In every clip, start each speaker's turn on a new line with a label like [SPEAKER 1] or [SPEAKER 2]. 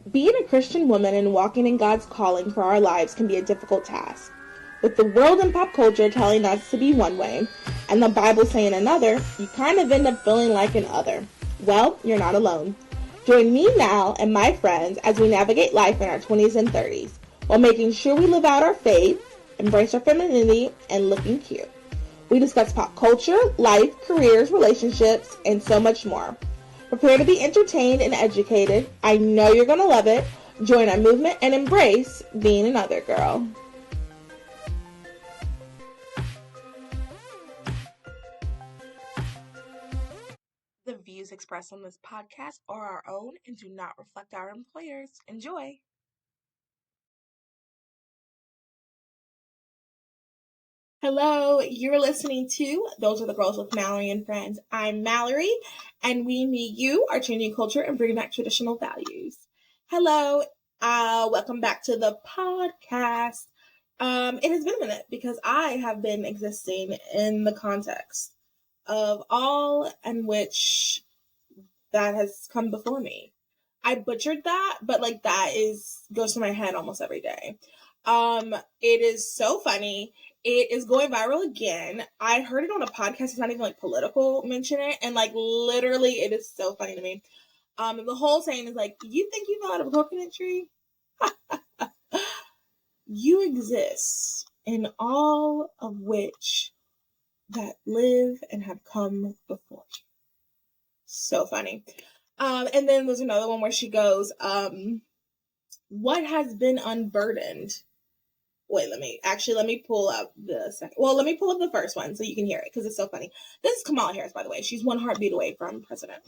[SPEAKER 1] Being a Christian woman and walking in God's calling for our lives can be a difficult task. With the world and pop culture telling us to be one way, and the Bible saying another, you kind of end up feeling like an other. Well, you're not alone. Join me now and my friends as we navigate life in our 20s and 30s, while making sure we live out our faith, embrace our femininity, and looking cute. We discuss pop culture, life, careers, relationships, and so much more. Prepare to be entertained and educated. I know you're going to love it. Join our movement and embrace being another girl. The views expressed on this podcast are our own and do not reflect our employers. Enjoy. Hello, you're listening to Those Are the Girls with Mallory and Friends. I'm Mallory, and we, me, you, are changing culture and bringing back traditional values. Hello, welcome back to the podcast. It has been a minute because I have been existing in the context of all in which that has come before me. I butchered that, but like that goes to my head almost every day. It is so funny. It is going viral again. I heard it on a podcast. It's not even like political mention it. And like literally it is so funny to me. The whole saying is like, you think you fell out of a coconut tree? You exist in all of which that live and have come before you. So funny. And then there's another one where she goes, what has been unburdened? Wait, let me pull up the second. Well, let me pull up the first one so you can hear it because it's so funny. This is Kamala Harris, by the way. She's one heartbeat away from president.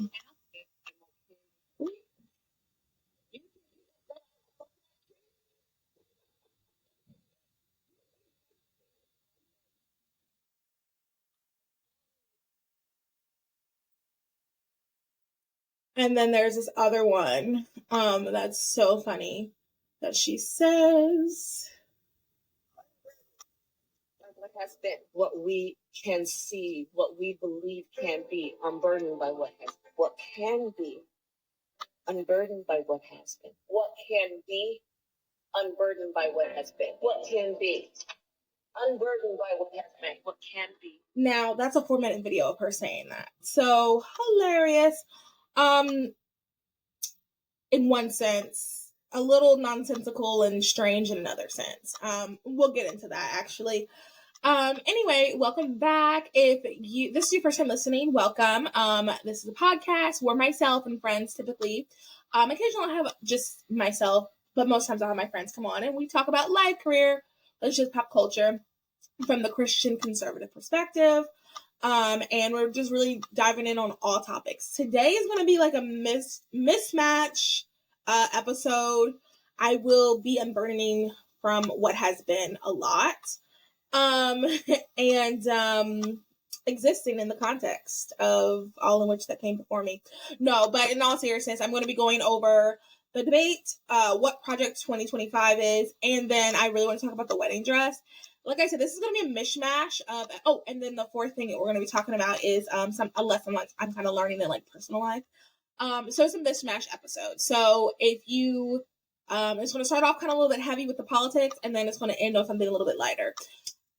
[SPEAKER 1] And then there's this other one that's so funny that she says,
[SPEAKER 2] what has been, what we can see, what we believe can be, unburdened by what can be, unburdened by what has been. What can be, unburdened by what has been. What can be, unburdened by what has been. What can be.
[SPEAKER 1] Now, that's a 4-minute video of her saying that. So hilarious. In one sense, a little nonsensical and strange in another sense. We'll get into that actually. Anyway, welcome back. If this is your first time listening, welcome. This is a podcast where myself and friends typically, occasionally I have just myself, but most times I have my friends come on and we talk about life, career, relationships, pop culture from the Christian conservative perspective. And we're just really diving in on all topics. Today is going to be like a mismatch episode. I will be unburdening from what has been a lot. And existing in the context of all in which that came before me. No, but in all seriousness, I'm going to be going over the debate, what Project 2025 is, and then I really want to talk about the wedding dress. Like I said, this is going to be a mishmash of, and then the fourth thing that we're going to be talking about is a lesson like I'm kind of learning in like personal life. So it's a mishmash episode. So if you, it's going to start off kind of a little bit heavy with the politics, and then it's going to end on something a little bit lighter.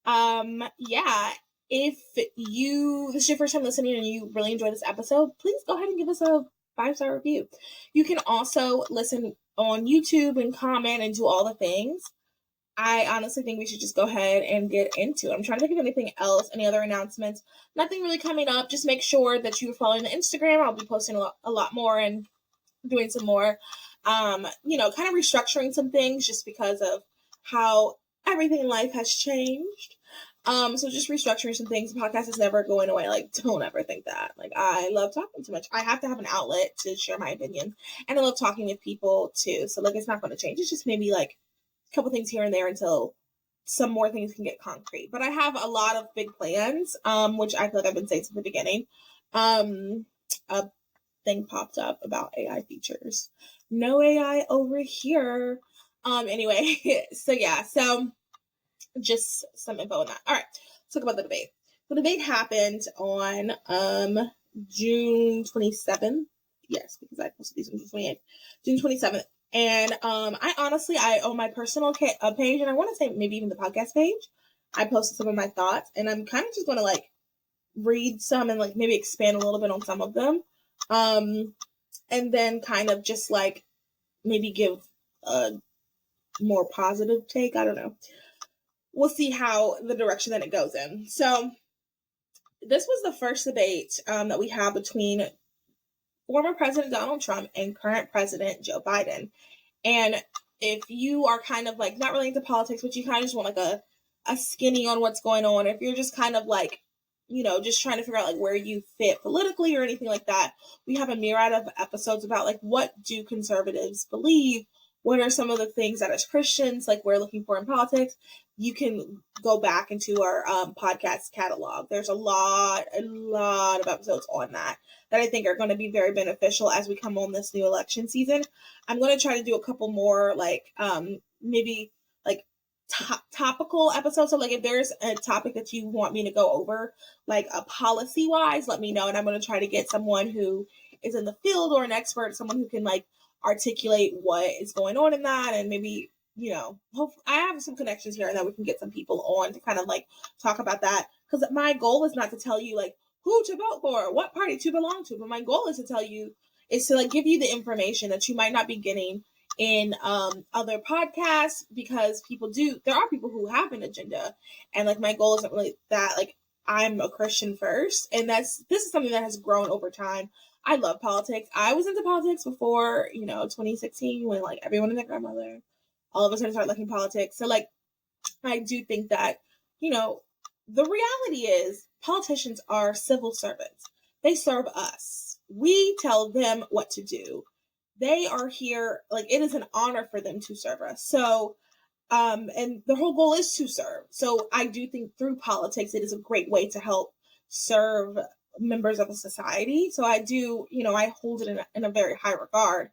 [SPEAKER 1] Yeah, if this is your first time listening and you really enjoyed this episode, please go ahead and give us a 5-star review. You can also listen on YouTube and comment and do all the things. I honestly think we should just go ahead and get into it. I'm trying to think of anything else, any other announcements. Nothing really coming up. Just make sure that you're following the Instagram. I'll be posting a lot more and doing some more, kind of restructuring some things just because of how everything in life has changed. So just restructuring some things. The podcast is never going away. Like, don't ever think that. Like, I love talking too much. I have to have an outlet to share my opinions. And I love talking with people too. So like, it's not going to change. It's just maybe like a couple things here and there until some more things can get concrete. But I have a lot of big plans, which I feel like I've been saying since the beginning. A thing popped up about AI features. No AI over here. Anyway, so just some info on that. All right, let's talk about the debate. The debate happened on June 27th. Yes, because I posted these on June 28th. June 27th. And I own my personal page, and I want to say maybe even the podcast page. I posted some of my thoughts, and I'm kind of just going to like read some and like maybe expand a little bit on some of them. And then kind of just like maybe give a more positive take. I don't know. We'll see how the direction that it goes in. So this was the first debate that we have between former President Donald Trump and current President Joe Biden. And if you are kind of like not really into politics, but you kind of just want like a skinny on what's going on, if you're just kind of like, you know, just trying to figure out like where you fit politically or anything like that, we have a myriad of episodes about like what do conservatives believe? What are some of the things that as Christians like we're looking for in politics? You can go back into our podcast catalog. There's a lot of episodes on that I think are going to be very beneficial as we come on this new election season. I'm going to try to do a couple more like maybe like topical episodes. So like if there's a topic that you want me to go over, like a policy wise, let me know. And I'm going to try to get someone who is in the field or an expert, someone who can like articulate what is going on in that. And maybe, you know, I have some connections here and then we can get some people on to kind of like talk about that. Because my goal is not to tell you like who to vote for, what party to belong to. But my goal is to tell you, is to like give you the information that you might not be getting in other podcasts, because there are people who have an agenda, and like my goal isn't really that. Like I'm a Christian first, and this is something that has grown over time. I love politics. I was into politics before, you know, 2016 when like everyone and their grandmother all of a sudden started liking politics. So like I do think that, you know, the reality is politicians are civil servants. They serve us. We tell them what to do. They are here, like it is an honor for them to serve us. So, and the whole goal is to serve. So I do think through politics, it is a great way to help serve members of a society. So I do, you know, I hold it in a very high regard.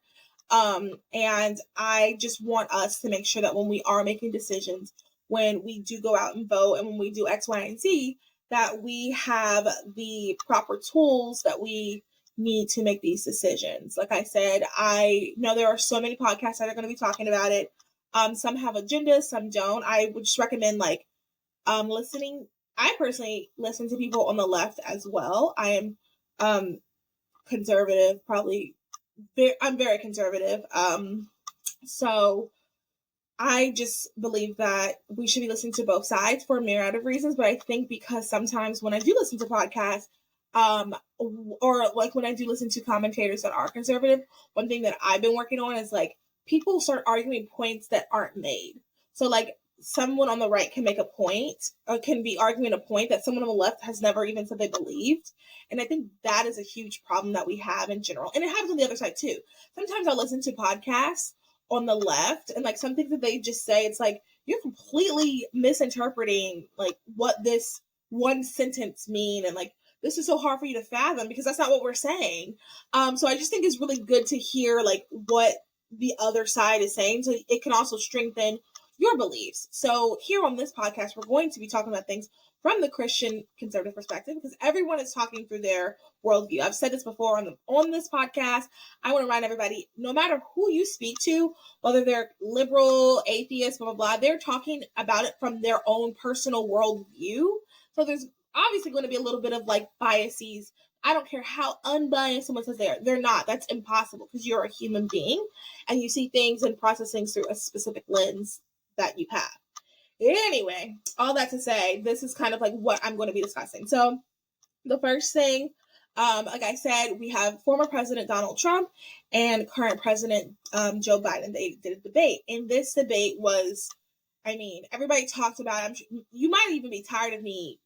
[SPEAKER 1] And I just want us to make sure that when we are making decisions, when we do go out and vote and when we do X, Y, and Z, that we have the proper tools that we need to make these decisions. Like I said, I know there are so many podcasts that are going to be talking about it. Some have agendas, some don't. I would just recommend like listening. I personally listen to people on the left as well. I am conservative, I'm very conservative. So I just believe that we should be listening to both sides for a myriad of reasons. But I think because sometimes when I do listen to podcasts, or like when I do listen to commentators that are conservative, one thing that I've been working on is like people start arguing points that aren't made. So like someone on the right can make a point or can be arguing a point that someone on the left has never even said they believed. And I think that is a huge problem that we have in general. And it happens on the other side too. Sometimes I'll listen to podcasts on the left and like some things that they just say, it's like you're completely misinterpreting like what this one sentence mean, and like this is so hard for you to fathom because that's not what we're saying. So I just think it's really good to hear like what the other side is saying, so it can also strengthen your beliefs. So here on this podcast, we're going to be talking about things from the Christian conservative perspective because everyone is talking through their worldview. I've said this before on this podcast. I want to remind everybody, no matter who you speak to, whether they're liberal, atheist, blah, blah, blah, they're talking about it from their own personal worldview. So there's obviously going to be a little bit of like biases. I don't care how unbiased someone says they are. They're not. That's impossible because you're a human being and you see things and process things through a specific lens that you have. Anyway, all that to say, this is kind of like what I'm going to be discussing. So the first thing, like I said, we have former President Donald Trump and current President Joe Biden. They did a debate. And this debate was, I mean, everybody talked about it. You might even be tired of me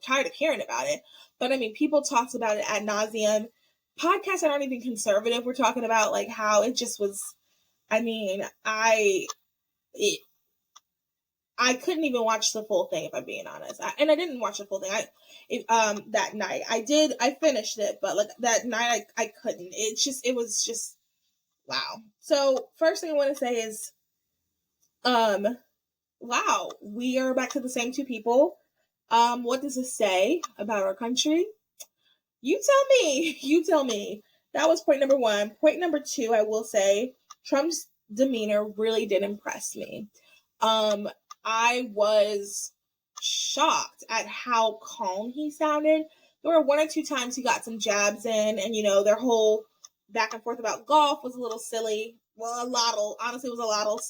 [SPEAKER 1] tired of hearing about it. But I mean, people talked about it ad nauseum. Podcasts that aren't even conservative were talking about like how it just was. I mean, I couldn't even watch the full thing if I'm being honest. And I didn't watch the full thing. That night I finished it, but like that night I couldn't. It was just wow. So first thing I want to say is, wow, we are back to the same two people. What does this say about our country? You tell me. That was point number one. Point number two, I will say, Trump's demeanor really did impress me. I was shocked at how calm he sounded. There were 1 or 2 times he got some jabs in, and their whole back and forth about golf was a little silly. Well, honestly, it was a lot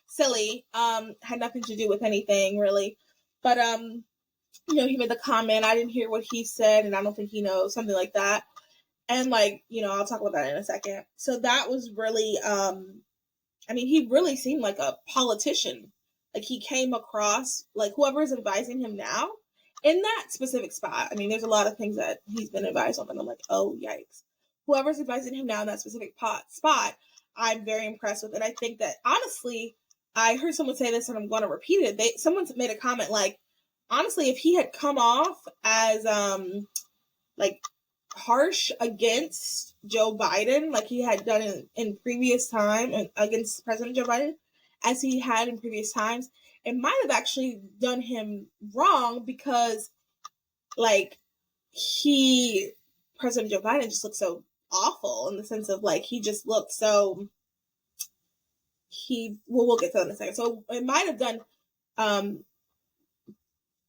[SPEAKER 1] silly. Had nothing to do with anything really, but he made the comment. I didn't hear what he said, and I don't think he knows, something like that. And I'll talk about that in a second. So that was really, he really seemed like a politician. Like he came across like whoever is advising him now in that specific spot. I mean, there's a lot of things that he's been advised on, and I'm like, oh yikes. Whoever's advising him now in that specific spot, I'm very impressed with. And I think that honestly, I heard someone say this, and I'm going to repeat it. Someone made a comment like, honestly, if he had come off as harsh against Joe Biden, like he had done in previous time, and against President Joe Biden, as he had in previous times, it might have actually done him wrong because, President Joe Biden just looked so awful in the sense of he just looked so. We'll get to that in a second. So it might have done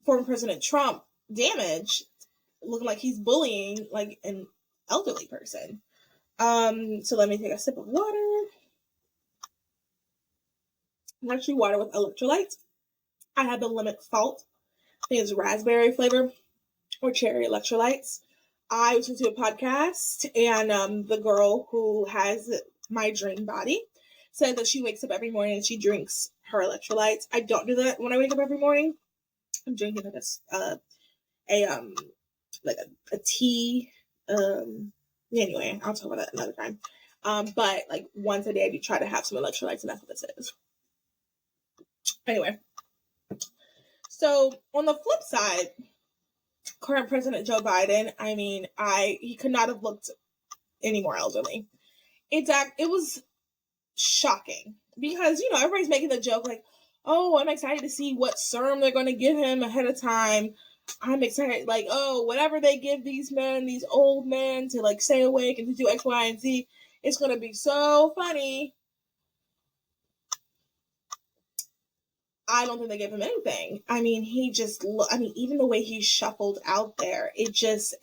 [SPEAKER 1] former President Trump damage, looking like he's bullying an elderly person. So let me take a sip of water. Actually, water with electrolytes. I had the limit salt. I think it's raspberry flavor or cherry electrolytes. I listened to a podcast, and the girl who has my dream body said that she wakes up every morning and she drinks her electrolytes. I don't do that when I wake up every morning. I'm drinking a tea. Anyway, I'll talk about that another time. But once a day I do try to have some electrolytes, and that's what this is. Anyway, so on the flip side, current President Joe Biden, he could not have looked any more elderly. It was shocking because everybody's making the joke oh, I'm excited to see what serum they're going to give him ahead of time. I'm excited, whatever they give these old men to stay awake and to do X, Y, and Z, it's going to be so funny. I don't think they gave him anything. He just, even the way he shuffled out there,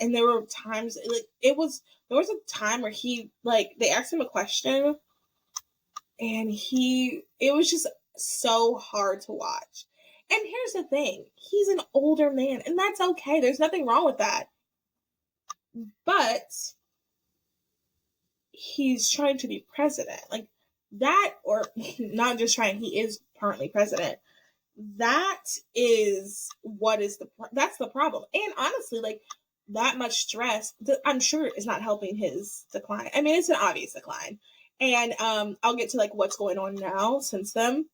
[SPEAKER 1] and there were times, there was a time where they asked him a question, and it was just so hard to watch. And here's the thing, he's an older man, and that's okay. There's nothing wrong with that. But he's trying to be president. That, or not just trying, he is currently president. That is that's the problem. And honestly, that much stress, I'm sure is not helping his decline. It's an obvious decline. And I'll get to what's going on now since then.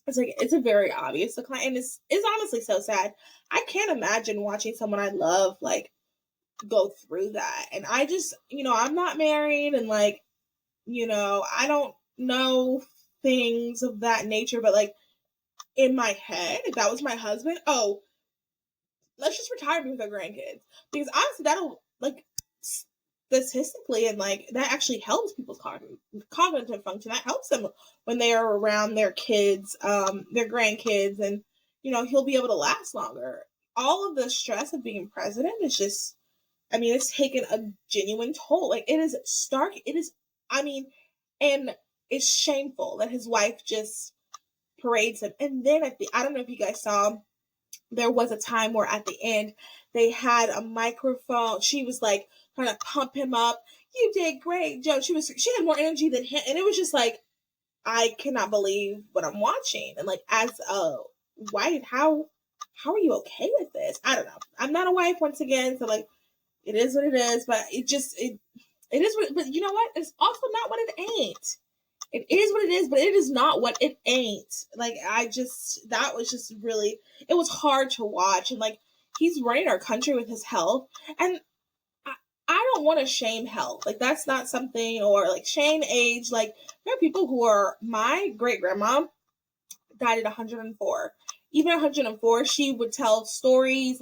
[SPEAKER 1] It's a very obvious decline, and it's honestly so sad. I can't imagine watching someone I love go through that. And I just, I'm not married, and I don't know things of that nature, but in my head, if that was my husband, oh, let's just retire me with our grandkids, because honestly, that'll statistically, and that actually helps people's cognitive function. That helps them when they are around their kids, their grandkids, and he'll be able to last longer. All of the stress of being president is just, it's taken a genuine toll. It is stark. It is, and it's shameful that his wife just parades him. And then I don't know if you guys saw, there was a time where at the end they had a microphone. She was trying to pump him up. You did great, Joe. She had more energy than him, and it was just I cannot believe what I'm watching. And as a wife, how are you okay with this? I don't know. I'm not a wife once again, so it is what it is. But it is what. But you know what? It's also not what it ain't. It is what it is, but it is not what it ain't. That was just really, it was hard to watch. And he's running our country with his health. And I don't want to shame health. That's not something, or shame age. There are people who are, my great grandma died at 104. Even at 104, she would tell stories,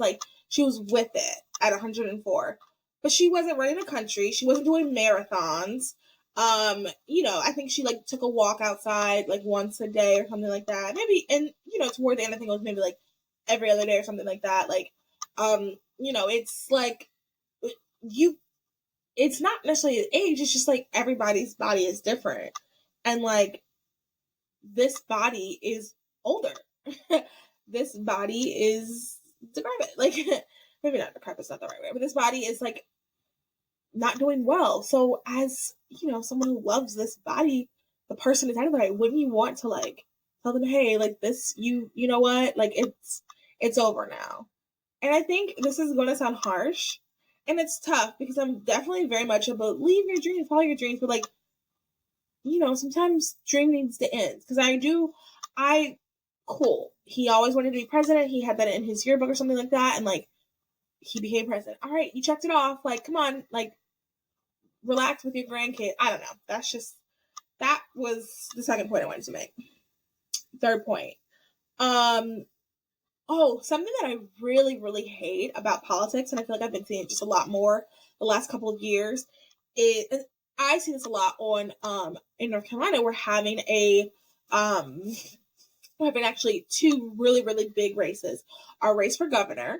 [SPEAKER 1] she was with it at 104. But she wasn't running a country. She wasn't doing marathons. I think she like took a walk outside like once a day or something like that. Maybe, and toward the end, I think it was maybe like every other day or something like that. Like, it's like you, it's not necessarily age. It's just like everybody's body is different, and like this body is older. This body is decrepit. Like, maybe not decrepit's not the right way, but this body is like not doing well. So as someone who loves this body, the person is right, wouldn't you want to like tell them, hey, like this, you know what, like it's over now. And I think this is going to sound harsh, and it's tough because I'm definitely very much a believe your dreams, follow your dreams, but like sometimes dream needs to end because cool. He always wanted to be president. He had that in his yearbook or something like that, and like he became president. All right, you checked it off. Like, come on, like relax with your grandkid. I don't know. That was the second point I wanted to make. Third point. Something that I really, really hate about politics, and I feel like I've been seeing it just a lot more the last couple of years, is I see this a lot on in North Carolina. We're having actually two really, really big races. Our race for governor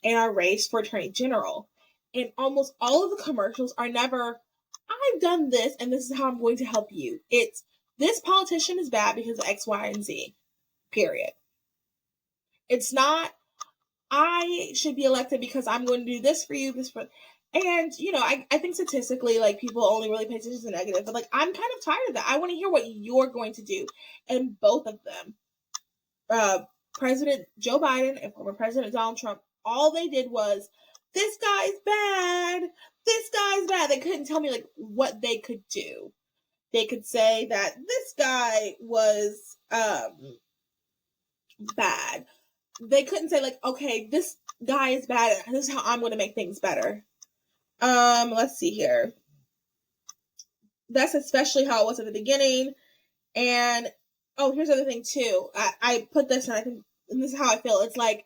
[SPEAKER 1] and our race for attorney general. And almost all of the commercials are never, I've done this and this is how I'm going to help you. It's, this politician is bad because of X, Y, and Z. Period. It's not, I should be elected because I'm going to do this for you, this for, and I think statistically, like people only really pay attention to the negative, but like I'm kind of tired of that. I want to hear what you're going to do. And both of them, President Joe Biden and former President Donald Trump, all they did was, this guy's bad. This guy's bad. They couldn't tell me like what they could do. They could say that this guy was bad. They couldn't say like, okay, this guy is bad. This is how I'm going to make things better. Let's see here. That's especially how it was at the beginning. And here's the other thing too. I put this, and I think, and this is how I feel. It's like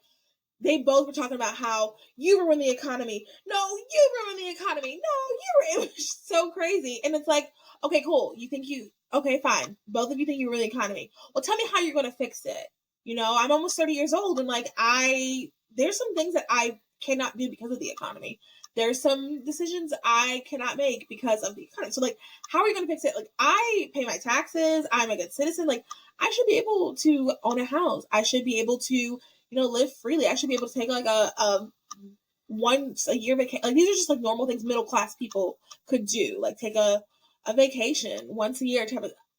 [SPEAKER 1] they both were talking about how you ruined the economy. No, you ruined the economy. No, it was so crazy. And it's like, okay, cool. Okay, fine. Both of you think you ruined the economy. Well, tell me how you're going to fix it. I'm almost 30 years old, and like there's some things that I cannot do because of the economy. There's some decisions I cannot make because of the economy. So like, how are you going to fix it? Like, I pay my taxes. I'm a good citizen. Like, I should be able to own a house. I should be able to live freely. I should be able to take like a once a year vacation. Like, these are just like normal things middle class people could do. Like, take a vacation once a year.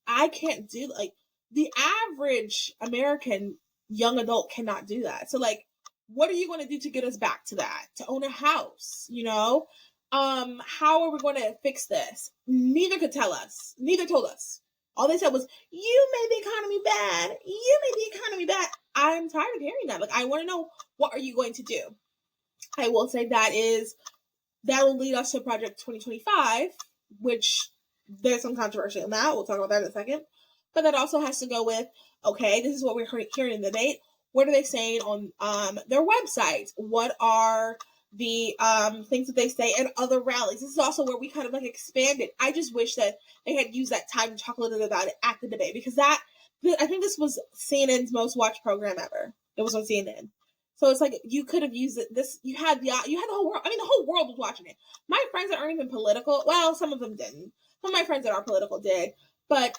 [SPEAKER 1] I can't do, like, the average American young adult cannot do that. So like, what are you going to do to get us back to that? To own a house, how are we going to fix this? Neither told us. All they said was, you made the economy bad. You made the economy bad. I'm tired of hearing that. Like, I want to know, what are you going to do? I will say that will lead us to Project 2025, which there's some controversy on that. We'll talk about that in a second. But that also has to go with, okay, this is what we're hearing in the debate. What are they saying on their websites? What are the things that they say at other rallies? This is also where we kind of like expanded. I just wish that they had used that time to talk a little bit about it at the debate, because I think this was CNN's most watched program ever. It was on CNN. So it's like, you could have used it. You had the whole world. I mean, the whole world was watching it. My friends that aren't even political, well, some of them didn't. Some of my friends that are political did, but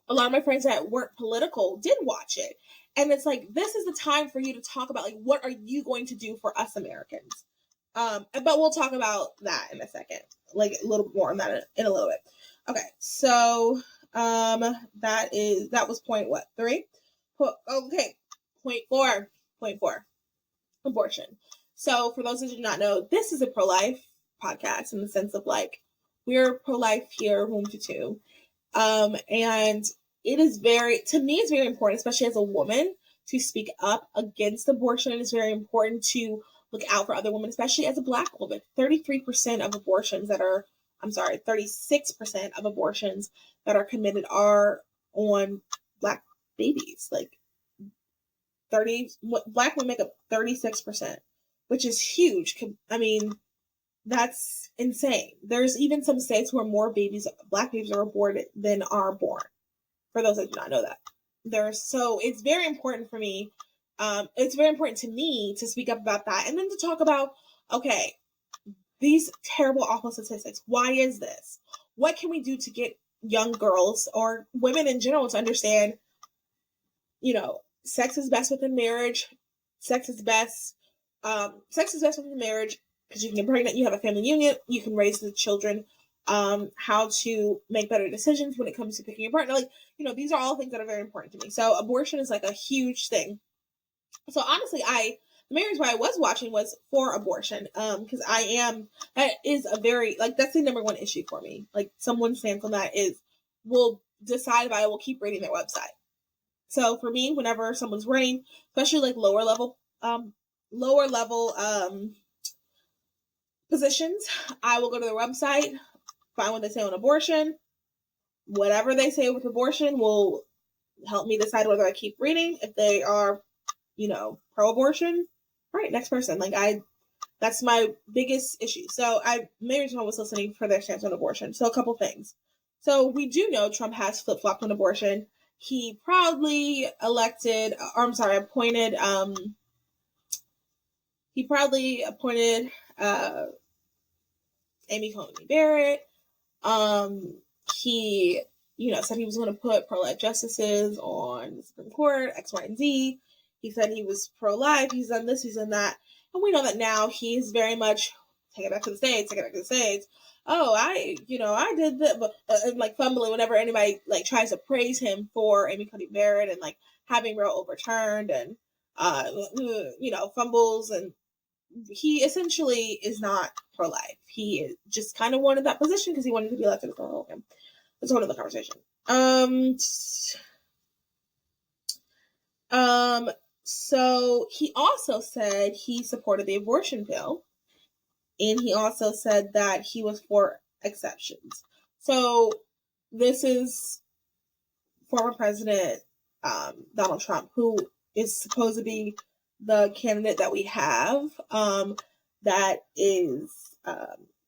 [SPEAKER 1] a lot of my friends that weren't political did watch it. And it's like, this is the time for you to talk about, like, what are you going to do for us Americans? But we'll talk about that in a second, like a little bit more on that in a little bit. Okay, so that was point what, 3? Okay, point 4. Abortion. So for those who do not know, this is a pro-life podcast in the sense of like, we're pro-life here, womb to tomb. And it is to me, it's very important, especially as a woman, to speak up against abortion. It's very important to look out for other women, especially as a Black woman. 36% of abortions that are committed are on Black babies. Like, Black women make up 36%, which is huge. I mean, That's insane. There's even some states where more black babies are aborted than are born. For those that do not know that. So it's very important for me. It's very important to me to speak up about that and then to talk about, okay, these terrible, awful statistics. Why is this? What can we do to get young girls or women in general to understand, sex is best within marriage. Sex is best within marriage because you can get pregnant, you have a family union, you can raise the children, how to make better decisions when it comes to picking your partner. Like, these are all things that are very important to me. So abortion is like a huge thing. So honestly, the main reason why I was watching was for abortion, because that is a very, like, that's the number one issue for me. Like, someone's stance on that will decide if I will keep reading their website. So for me, whenever someone's running, especially like lower level positions, I will go to their website, find what they say on abortion. Whatever they say with abortion will help me decide whether I keep reading. If they are, pro-abortion, all right, next person. That's my biggest issue. So maybe I was listening for their stance on abortion. So a couple things. So we do know Trump has flip-flopped on abortion. He proudly appointed Amy Coney Barrett. He, said he was going to put pro-life justices on the Supreme Court, X, Y, and Z. He said he was pro-life. He's done this, he's done that. And we know that now he's very much, take it back to the States. Oh, I did that, but like fumbling whenever anybody like tries to praise him for Amy Coney Barrett and like having Roe overturned and, fumbles. And he essentially is not pro-life. He just kind of wanted that position because he wanted to be elected for all of him. That's one of the conversation. So he also said he supported the abortion bill, and he also said that he was for exceptions. So this is former President Donald Trump, who is supposed to be the candidate that we have that is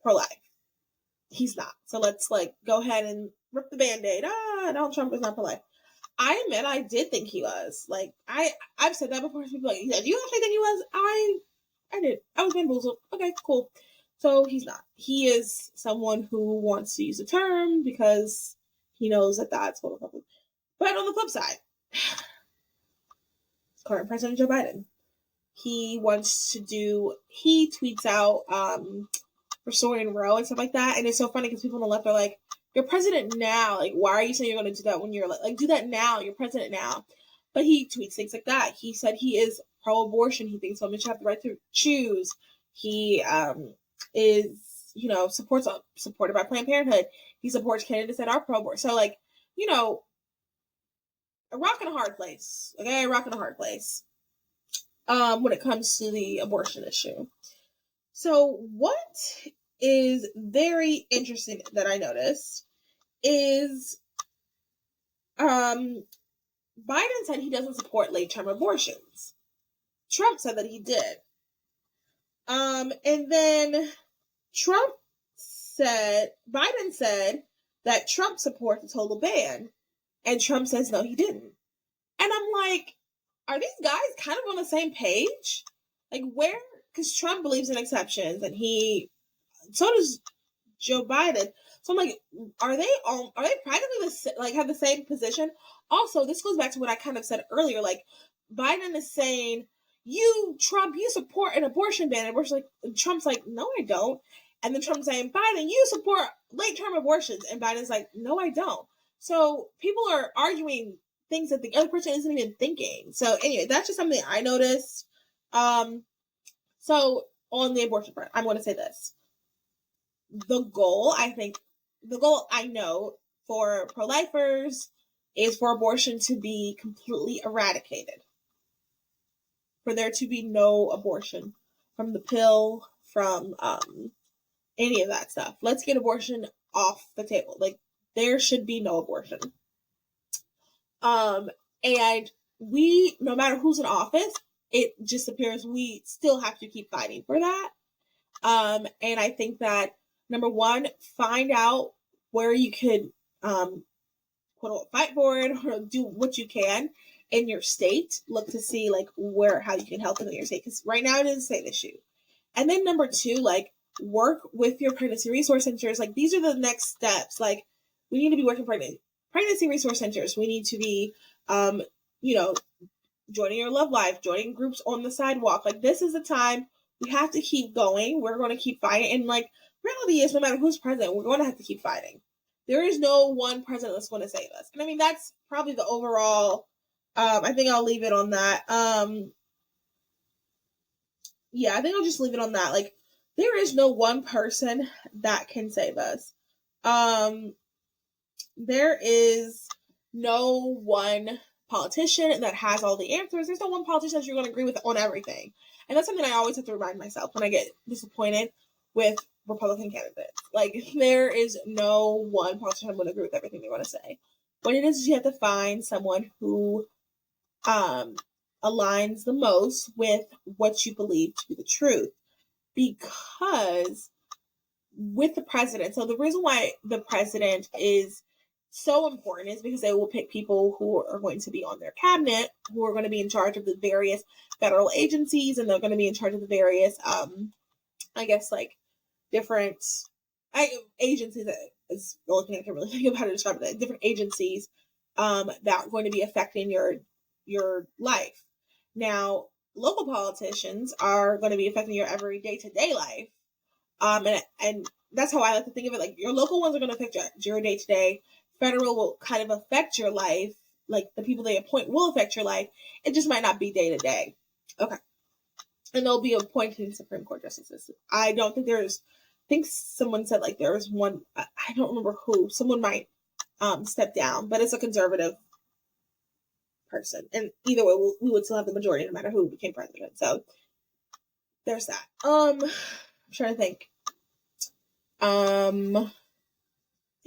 [SPEAKER 1] pro-life. He's not. So let's go ahead and rip the Band-Aid. Donald Trump is not pro-life. I admit I did think he was. Like, I've said that before. People are like, do you actually think he was? I did. I was bamboozled. Okay, cool. So he's not. He is someone who wants to use the term because he knows that that's what will happen. But on the flip side, current President Joe Biden, he tweets out restoring Roe and stuff like that. And it's so funny because people on the left are like, you're president now. Like, why are you saying you're going to do that when you're like, do that now? You're president now. But he tweets things like that. He said he is pro-abortion. He thinks women should have the right to choose. He is, supported by Planned Parenthood. He supports candidates that are pro-abortion. So, a rock and a hard place. Okay, a rock and a hard place. When it comes to the abortion issue. So what is very interesting that I noticed is Biden said he doesn't support late-term abortions. Trump said that he did. And then Biden said that Trump supports a total ban. And Trump says, no, he didn't. And I'm like, are these guys kind of on the same page? Like, where? Because Trump believes in exceptions, and so does Joe Biden. So I'm like, are they practically have the same position? Also, this goes back to what I kind of said earlier. Like, Biden is saying, Trump, you support an abortion ban. And Trump's like, no, I don't. And then Trump's saying, Biden, you support late-term abortions. And Biden's like, no, I don't. So people are arguing things that the other person isn't even thinking. So anyway, that's just something I noticed. So on the abortion front, I'm going to say this. The goal I know for pro-lifers is for abortion to be completely eradicated. For there to be no abortion from the pill, from any of that stuff. Let's get abortion off the table. Like, there should be no abortion. And no matter who's in office, it just appears we still have to keep fighting for that. And I think that number one, find out where you could quote unquote fight for it or do what you can in your state. Look to see like how you can help in your state, because right now it is a state issue. And then number two, like work with your pregnancy resource centers. Like these are the next steps. Like we need to be working pregnancy resource centers. We need to be, you know, joining your love life, joining groups on the sidewalk. Like this is the time we have to keep going. We're going to keep fighting. And like reality is, no matter who's president, we're going to have to keep fighting. There is no one president that's going to save us. And I mean, that's probably the overall, I think I'll leave it on that. Yeah, I think I'll just leave it on that. Like there is no one person that can save us. There is no one politician that has all the answers. There's no one politician that you're going to agree with on everything. And that's something I always have to remind myself when I get disappointed with Republican candidates. Like, there is no one politician I'm going to agree with everything they're going to say. What it is you have to find someone who aligns the most with what you believe to be the truth. Because with the president, so the reason why the president is so important is because they will pick people who are going to be on their cabinet, who are going to be in charge of the various federal agencies, and they're going to be in charge of the various, I guess, like different agencies. That is the only thing I can really think of how to describe it. Different agencies that are going to be affecting your life. Now, local politicians are going to be affecting your every day-to-day life. And that's how I like to think of it. Like your local ones are going to affect your day-to-day. Federal will kind of affect your life. Like the people they appoint will affect your life. It just might not be day-to-day. Okay. And they'll be appointing Supreme Court justices. I don't think I think someone said like there was one, I don't remember who, someone might step down, but it's a conservative person. And either way, we would still have the majority no matter who became president. So there's that. I'm trying to think.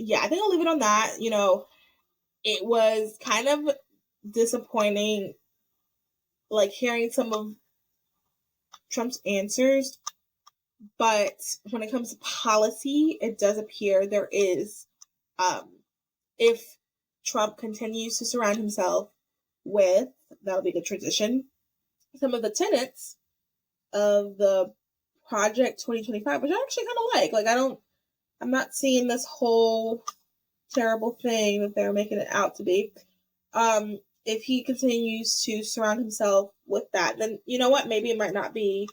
[SPEAKER 1] Yeah, I think I'll leave it on that. You know, it was kind of disappointing, like hearing some of Trump's answers, but when it comes to policy, it does appear there is, if Trump continues to surround himself with, that'll be the transition, some of the tenets of the Project 2025, which I actually kind of like. I'm not seeing this whole terrible thing that they're making it out to be. If he continues to surround himself with that, then you know what? Maybe it might not be,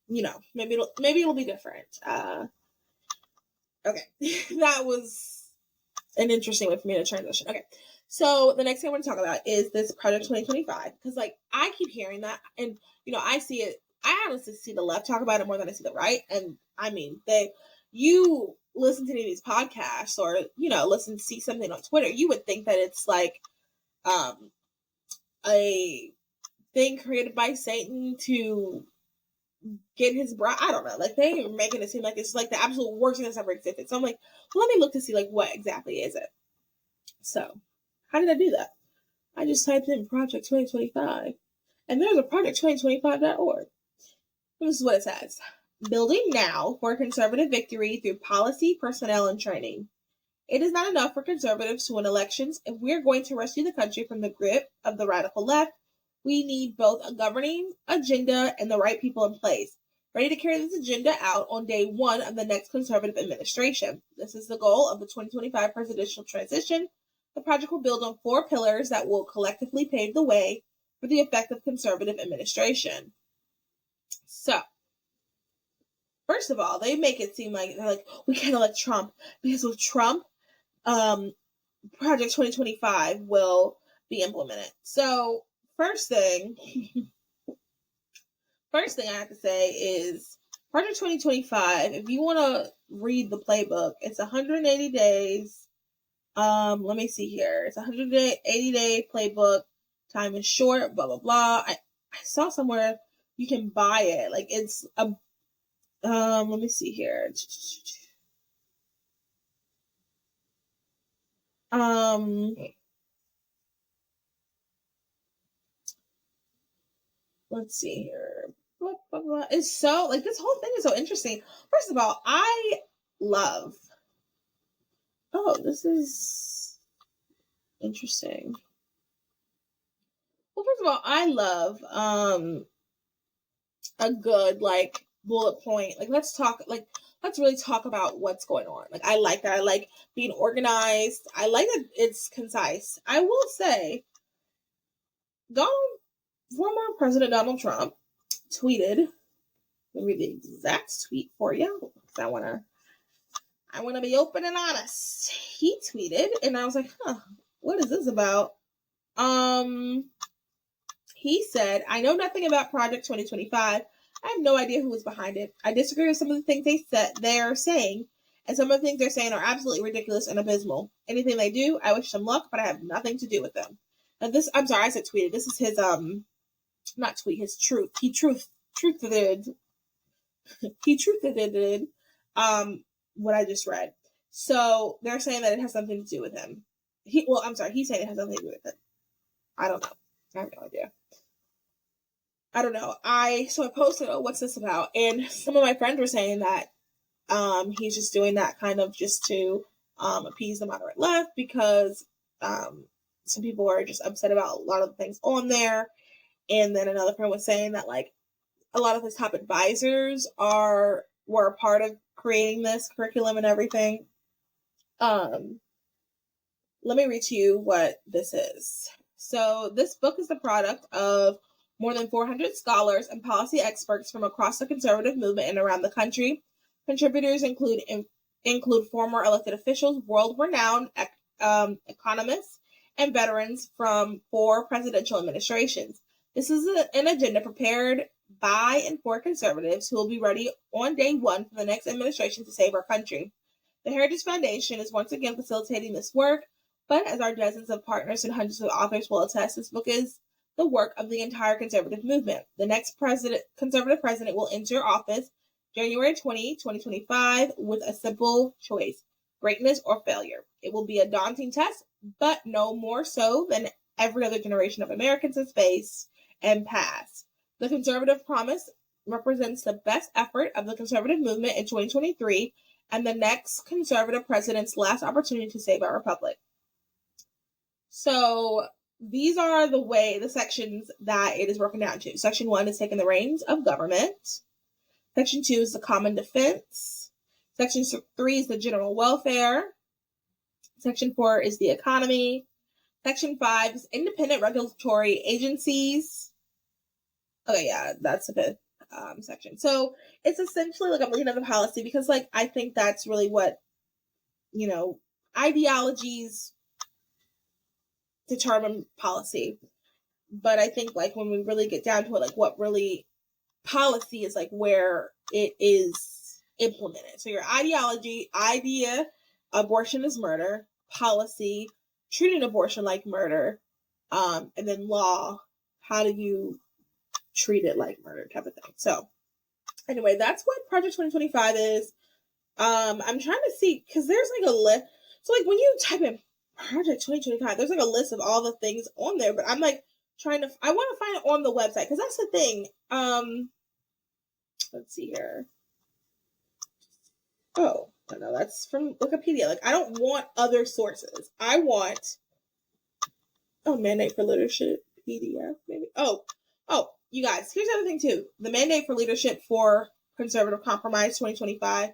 [SPEAKER 1] maybe it'll be different. Okay. That was an interesting way for me to transition. Okay. So the next thing I want to talk about is this Project 2025. Because like I keep hearing that, and I see it. I honestly see the left talk about it more than I see the right. And I mean, you listen to any of these podcasts or, see something on Twitter, you would think that it's like a thing created by Satan to get his bride. I don't know. Like they are making it seem like it's like the absolute worst thing that's ever existed. So I'm like, well, let me look to see like what exactly is it. So how did I do that? I just typed in Project 2025 and there's a project2025.org. This is what it says. Building now for conservative victory through policy, personnel, and training. It is not enough for conservatives to win elections. If we are going to rescue the country from the grip of the radical left, we need both a governing agenda and the right people in place, ready to carry this agenda out on day one of the next conservative administration. This is the goal of the 2025 presidential transition. The project will build on 4 pillars that will collectively pave the way for the effective conservative administration. So, first of all, they make it seem like they're like, we can't elect Trump because with Trump, Project 2025 will be implemented. So, first thing I have to say is Project 2025, if you want to read the playbook, it's 180 days. Let me see here. It's a 180-day playbook. Time is short, blah, blah, blah. I saw somewhere you can buy it. Like, it's a let me see here. Let's see here. blah, blah, blah. It's so, like, this whole thing is so interesting. First of all, I love, oh, this is interesting. Well, first of all, I love a good, like, bullet point. Like, let's really talk about what's going on. Like, I like that. I like being organized. I like that it's concise. I will say, former President Donald Trump tweeted, let me read the exact tweet for you, because I want to be open and honest. He tweeted, and I was like, what is this about? He said, I know nothing about Project 2025. I have no idea who was behind it. I disagree with some of the things they're saying, and some of the things they're saying are absolutely ridiculous and abysmal. Anything they do, I wish them luck, but I have nothing to do with them. Now I'm sorry, I said tweeted. This is his, not tweet, his truth. He truthed what I just read. So they're saying that it has something to do with him. He's saying it has something to do with it. I don't know. I have no idea. I don't know. I posted, what's this about? And some of my friends were saying that he's just doing that kind of just to appease the moderate left, because some people are just upset about a lot of the things on there. And then another friend was saying that, like, a lot of his top advisors were a part of creating this curriculum and everything. Let me read to you what this is. So this book is the product of more than 400 scholars and policy experts from across the conservative movement and around the country. Contributors include former elected officials, world-renowned economists, and veterans from 4 presidential administrations. This is an agenda prepared by and for conservatives who will be ready on day one for the next administration to save our country. The Heritage Foundation is once again facilitating this work, but as our dozens of partners and hundreds of authors will attest, this book is the work of the entire conservative movement. The next conservative president will enter office January 20, 2025 with a simple choice: greatness or failure. It will be a daunting test, but no more so than every other generation of Americans has faced and passed. The conservative promise represents the best effort of the conservative movement in 2023 and the next conservative president's last opportunity to save our republic. So these are the sections that it is broken down to. Section 1 is taking the reins of government. Section 2 is the common defense. Section 3 is the general welfare. Section 4 is the economy. Section 5 is independent regulatory agencies. Okay, yeah, that's the 5th section. So it's essentially like I'm looking at the policy because, like, I think that's really what, ideologies determine policy. But I think, like, when we really get down to it, like, what really policy is, like, where it is implemented. So your idea, abortion is murder, policy, treating abortion like murder, and then law, how do you treat it like murder type of thing. So anyway, that's what Project 2025 is. I'm trying to see, because there's like a list. So like when you type in Project 2025, there's like a list of all the things on there, but I'm like I want to find it on the website, because that's the thing. Let's see here. Oh, no, that's from Wikipedia. Like, I don't want other sources. I want mandate for leadership PDF, maybe. Oh, you guys, here's the other thing too. The mandate for leadership for conservative compromise 2025,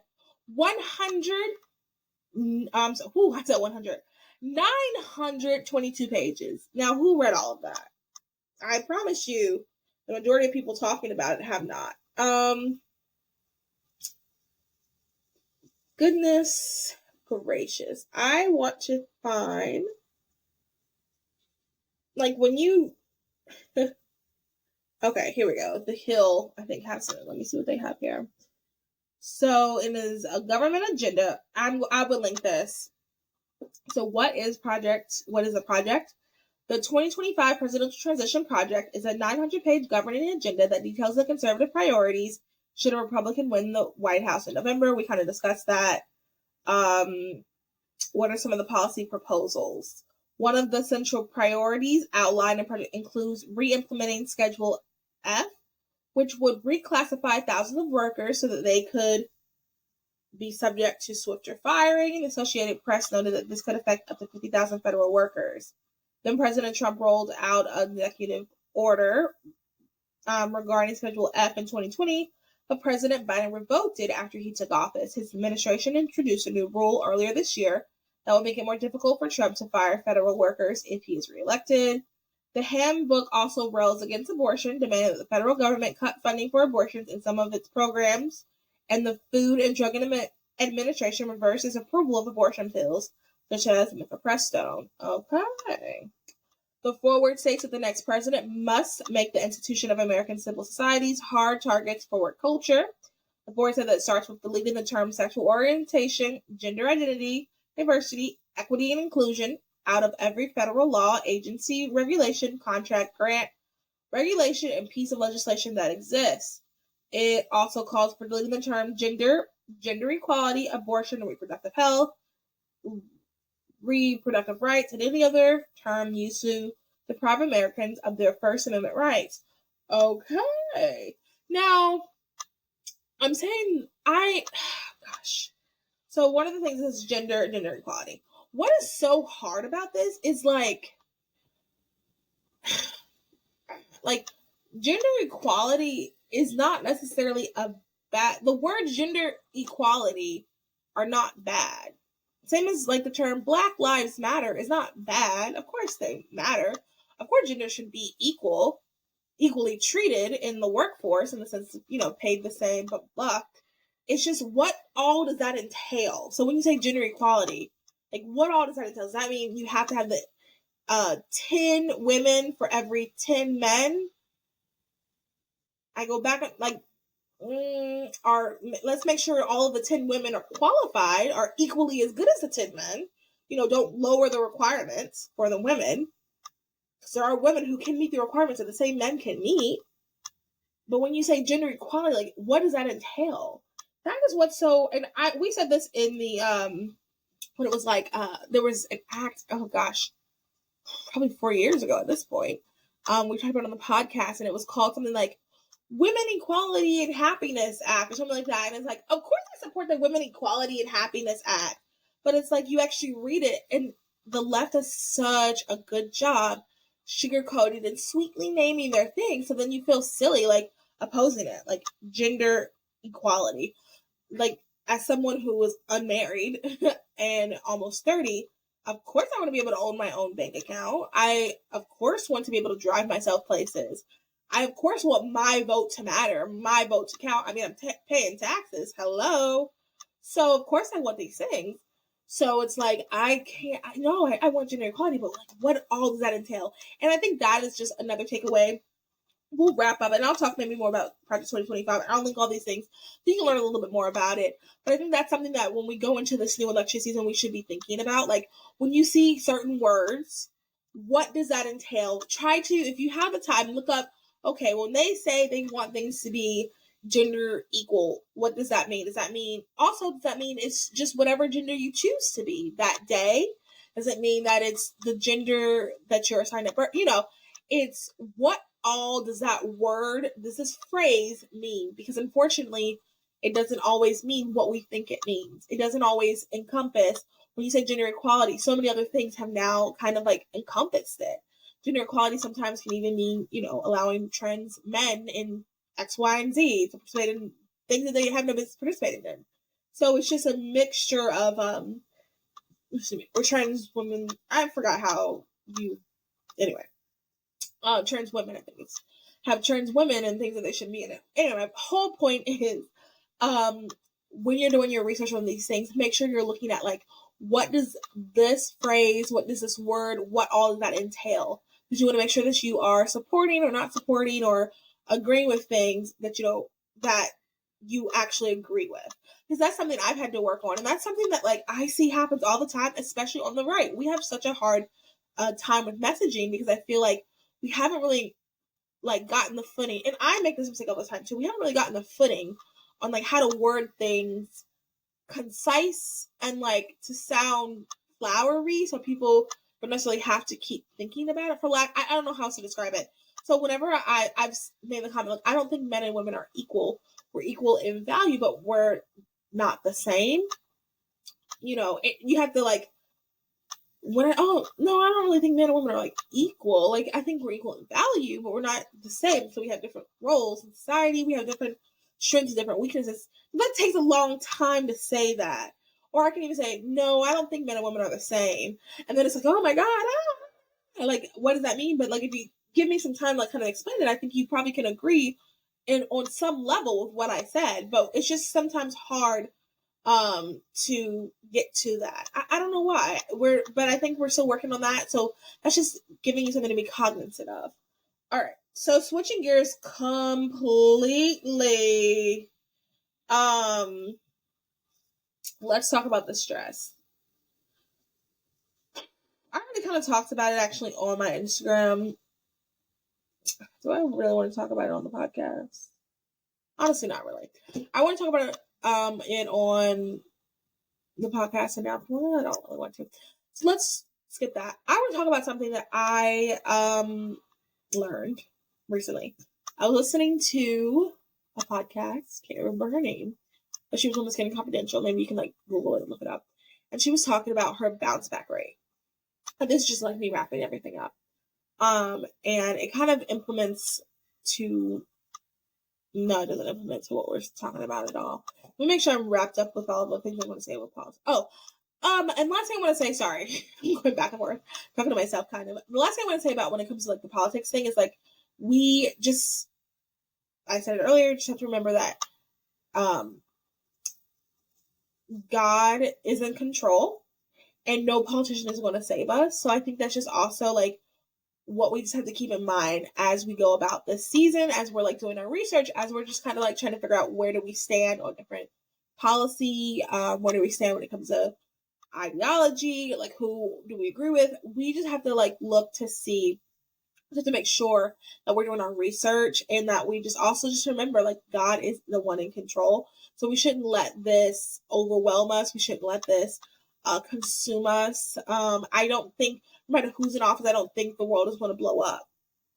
[SPEAKER 1] 922 pages. Now, who read all of that? I promise you, the majority of people talking about it have not. Goodness gracious. I want to find, like, when you, okay, here we go. The Hill, I think, has it. Let me see what they have here. So it is a government agenda. I will link this. So what is a project? The 2025 Presidential Transition Project is a 900-page governing agenda that details the conservative priorities should a Republican win the White House in November. We kind of discussed that. What are some of the policy proposals? One of the central priorities outlined in project includes re-implementing Schedule F, which would reclassify thousands of workers so that they could be subject to swifter firing. The Associated Press noted that this could affect up to 50,000 federal workers. Then President Trump rolled out an executive order regarding Schedule F in 2020, but President Biden revoked it after he took office. His administration introduced a new rule earlier this year that will make it more difficult for Trump to fire federal workers if he is reelected. The handbook also rails against abortion, demanding that the federal government cut funding for abortions in some of its programs, and the Food and Drug Administration reversed its approval of abortion pills, such as mifepristone. Okay. The forward states that the next president must make the institution of American civil societies hard targets for work culture. The board said that it starts with deleting the term sexual orientation, gender identity, diversity, equity, and inclusion out of every federal law, agency, regulation, contract, grant, regulation, and piece of legislation that exists. It also calls for deleting the term gender equality, abortion, and reproductive health, reproductive rights, and any other term used to deprive Americans of their First Amendment rights. Okay. Now, I'm saying so one of the things is gender equality. What is so hard about this is like gender equality is not necessarily a bad. The words gender equality are not bad. Same as like the term Black Lives Matter is not bad. Of course they matter. Of course gender should be equally treated in the workforce in the sense of, paid the same, blah, blah. It's just what all does that entail? So when you say gender equality, like what all does that entail? Does that mean you have to have the 10 women for every 10 men? I go back let's make sure all of the 10 women are qualified, are equally as good as the 10 men. Don't lower the requirements for the women. Because there are women who can meet the requirements that the same men can meet. But when you say gender equality, like what does that entail? That is what's so, and we said this in the when it was like there was an act, oh gosh, probably 4 years ago at this point. We talked about it on the podcast, and it was called something like Women Equality and Happiness Act or something like that. And it's like, of course I support the Women Equality and Happiness Act, but it's like you actually read it, and the left does such a good job sugarcoating and sweetly naming their thing, so then you feel silly like opposing it, like gender equality. Like, as someone who was unmarried and almost 30, of course I want to be able to own my own bank account. I, of course, want to be able to drive myself places. I, of course, want my vote to matter, my vote to count. I mean, I'm paying taxes. Hello. So, of course, I want these things. So it's like, I want gender equality, but like, what all does that entail? And I think that is just another takeaway. We'll wrap up, and I'll talk maybe more about Project 2025. I'll link all these things so you can learn a little bit more about it. But I think that's something that when we go into this new election season, we should be thinking about. Like, when you see certain words, what does that entail? Try to, if you have the time, look up, okay, when they say they want things to be gender equal, what does that mean? Does that mean it's just whatever gender you choose to be that day? Does it mean that it's the gender that you're assigned at birth? It's what all does this phrase mean? Because unfortunately, it doesn't always mean what we think it means. It doesn't always encompass, when you say gender equality, so many other things have now kind of like encompassed it. Gender equality sometimes can even mean, allowing trans men in X, Y, and Z to participate in things that they have no business participating in. So it's just a mixture of, or trans women, I forgot how trans women, I think it's, have trans women and things that they shouldn't be in it. Anyway, my whole point is, when you're doing your research on these things, make sure you're looking at like, what does this phrase, what does this word, what all does that entail? Because you want to make sure that you are supporting or not supporting or agreeing with things that that you actually agree with. Because that's something I've had to work on, and that's something that like I see happens all the time, especially on the right. We have such a hard time with messaging because I feel like we haven't really like gotten the footing, and I make this mistake all the time too. We haven't really gotten the footing on like how to word things concise and like to sound flowery, so people don't necessarily have to keep thinking about it. I don't know how else to describe it. So whenever I've made the comment, like, I don't think men and women are equal. We're equal in value, but we're not the same. You have to like, I don't really think men and women are like equal. Like, I think we're equal in value, but we're not the same. So we have different roles in society. We have different strengths, different weaknesses. That takes a long time to say that. Or I can even say, no, I don't think men and women are the same. And then it's like, oh my God, like, what does that mean? But like, if you give me some time, like, kind of explain it, I think you probably can agree on some level with what I said. But it's just sometimes hard to get to that. I don't know why. But I think we're still working on that. So that's just giving you something to be cognizant of. All right. So switching gears completely. Let's talk about the stress. I already kind of talked about it actually on my Instagram. Do I really want to talk about it on the podcast? Honestly, not really. I want to talk about it on the podcast and now I don't really want to. So let's skip that. I want to talk about something that I learned recently. I was listening to a podcast, can't remember her name, but she was on the Skin Confidential. Maybe you can like Google it and look it up. And she was talking about her bounce back rate. And this is just like me wrapping everything up. And it kind of implements to no, it doesn't implement to what we're talking about at all. Let me make sure I'm wrapped up with all the things I want to say with politics. And last thing I want to say, sorry, I'm going back and forth, talking to myself kind of. The last thing I want to say about when it comes to like the politics thing is like, I said it earlier, just have to remember that God is in control and no politician is going to save us. So I think that's just also like what we just have to keep in mind as we go about this season, as we're like doing our research, as we're just kind of like trying to figure out where do we stand on different policy, where do we stand when it comes to ideology, like who do we agree with. We just have to like look to see, just to make sure that we're doing our research and that we just also just remember like God is the one in control. So we shouldn't let this overwhelm us. We shouldn't let this consume us. I don't think, no matter who's in office, I don't think the world is going to blow up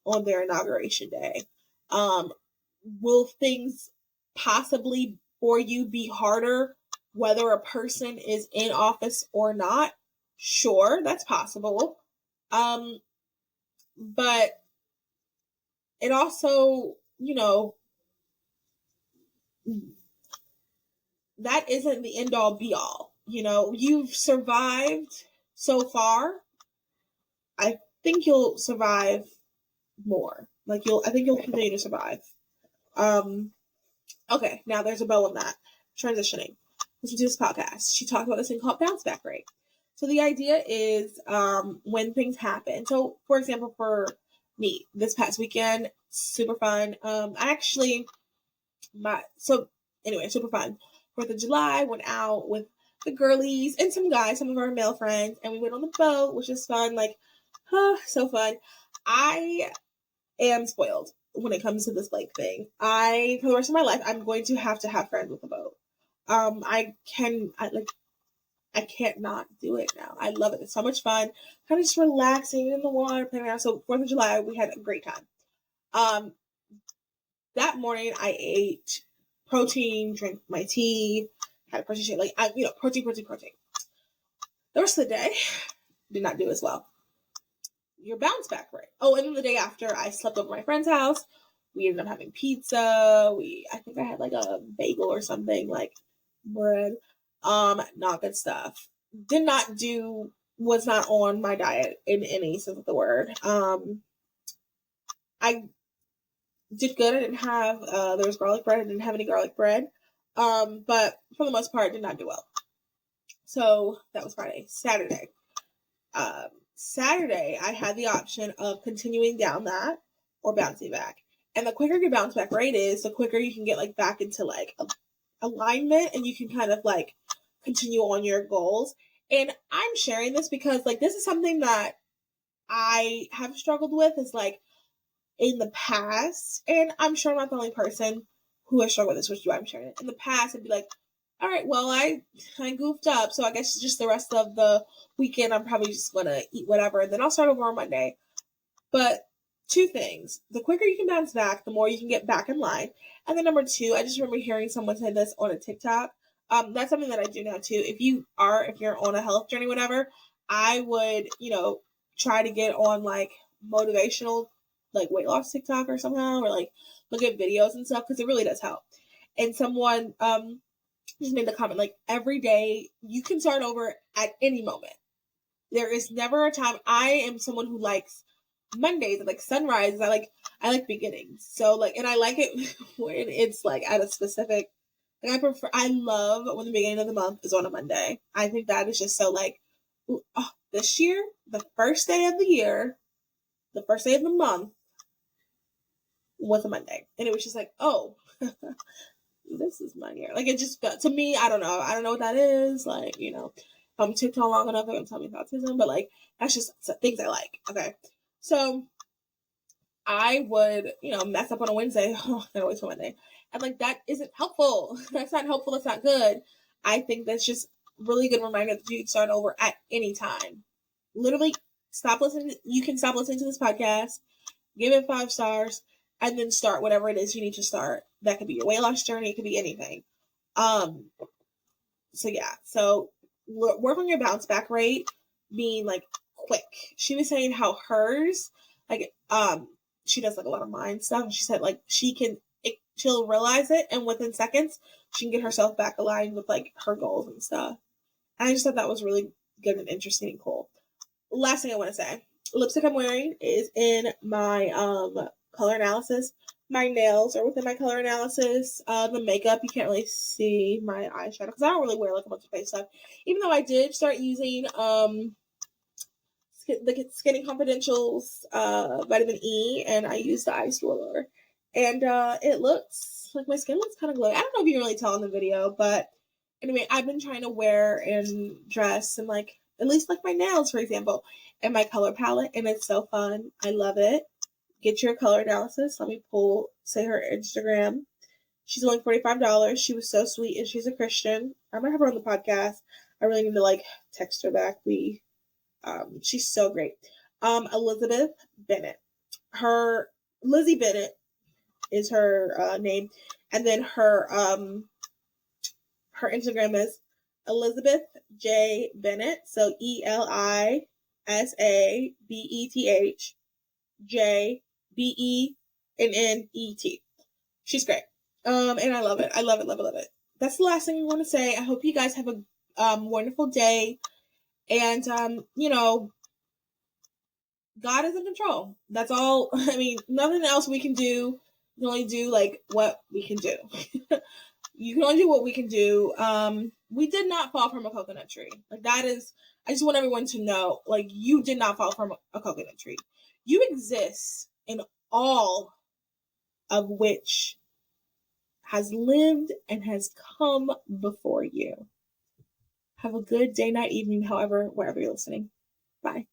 [SPEAKER 1] on their inauguration day. Will things possibly for you be harder whether a person is in office or not? Sure, that's possible. But it also, that isn't the end all be all. You've survived so far. I think you'll survive more. I think you'll continue to survive. Okay, now there's a bow on that. Transitioning. Listen to this podcast. She talked about this thing called bounce back rate. So the idea is when things happen. So for example, for me, this past weekend, super fun. Super fun. 4th of July, went out with the girlies and some guys, some of our male friends, and we went on the boat, which is fun. So fun. I am spoiled when it comes to this lake thing. For the rest of my life, I'm going to have friends with a boat. I can't not do it now. I love it. It's so much fun. Kind of just relaxing in the water, playing around. So 4th of July, we had a great time. That morning I ate protein, drank my tea, had a protein shake, protein. The rest of the day did not do as well. Your bounce back rate. Oh, and then the day after, I slept over at my friend's house. We ended up having pizza. I think I had like a bagel or something, like bread. Not good stuff. Was not on my diet in any sense of the word. I did good. I didn't have, there was garlic bread. I didn't have any garlic bread. But for the most part, did not do well. So that was Friday. Saturday, I had the option of continuing down that or bouncing back. And the quicker your bounce back rate is, the quicker you can get like back into like alignment and you can kind of like continue on your goals. And I'm sharing this because like this is something that I have struggled with is like in the past, and I'm sure I'm not the only person who has struggled with this, which is why I'm sharing it. In the past, it'd be like, all right, well, I goofed up, so I guess just the rest of the weekend, I'm probably just going to eat whatever, and then I'll start over on Monday. But two things. The quicker you can bounce back, the more you can get back in line. And then number two, I just remember hearing someone say this on a TikTok. That's something that I do now too. If you're on a health journey, whatever, I would, try to get on like motivational, like weight loss TikTok or somehow, or like look at videos and stuff, because it really does help. And someone, just made the comment, like, every day you can start over at any moment. There is never a time. I am someone who likes Mondays, like sunrises. I like beginnings. So like, and I like it when it's like at a specific, like I love when the beginning of the month is on a Monday. I think that is just so like, this year, the first day of the year, the first day of the month was a Monday. And it was just like, oh, this is my year. Like, it just felt, to me, I don't know what that is. Like, I'm TikTok long enough, I'm telling me autism, but like, that's just things I like. Okay. So I would, mess up on a Wednesday. Oh, I gotta wait till Monday. And like, that isn't helpful. That's not helpful. That's not good. I think that's just really good reminder that you can start over at any time. Literally stop listening. You can stop listening to this podcast, give it 5 stars, and then start whatever it is you need to start. That could be your weight loss journey. It could be anything. So yeah. So work on your bounce back rate being like quick. She was saying how hers, like, she does like a lot of mind stuff. And she said like she'll realize it, and within seconds she can get herself back aligned with like her goals and stuff. And I just thought that was really good and interesting and cool. Last thing I want to say, lipstick I'm wearing is in my color analysis. My nails are within my color analysis. The makeup, you can't really see my eyeshadow because I don't really wear like a bunch of face stuff. Even though I did start using the Skinny Confidential's vitamin E, and I use the ice roller, and it looks like my skin looks kind of glowy. I don't know if you can really tell in the video, but anyway, I've been trying to wear and dress and like at least like my nails, for example, and my color palette, and it's so fun. I love it. Get your color analysis. Let me say her Instagram. She's only $45. She was so sweet, and she's a Christian. I'm gonna have her on the podcast. I really need to like text her back. She's so great. Elizabeth Bennett. Lizzie Bennett is her name, and then her Instagram is Elizabeth J Bennett. So ELISABETH JBENNET. She's great. And I love it. I love it, love it, love it. That's the last thing I want to say. I hope you guys have a wonderful day. And God is in control. That's all. I mean, nothing else we can do. We can only do like what we can do. You can only do what we can do. We did not fall from a coconut tree. Like, that is, I just want everyone to know, like, you did not fall from a coconut tree. You exist in all of which has lived and has come before you. Have a good day, night, evening, however, wherever you're listening. Bye.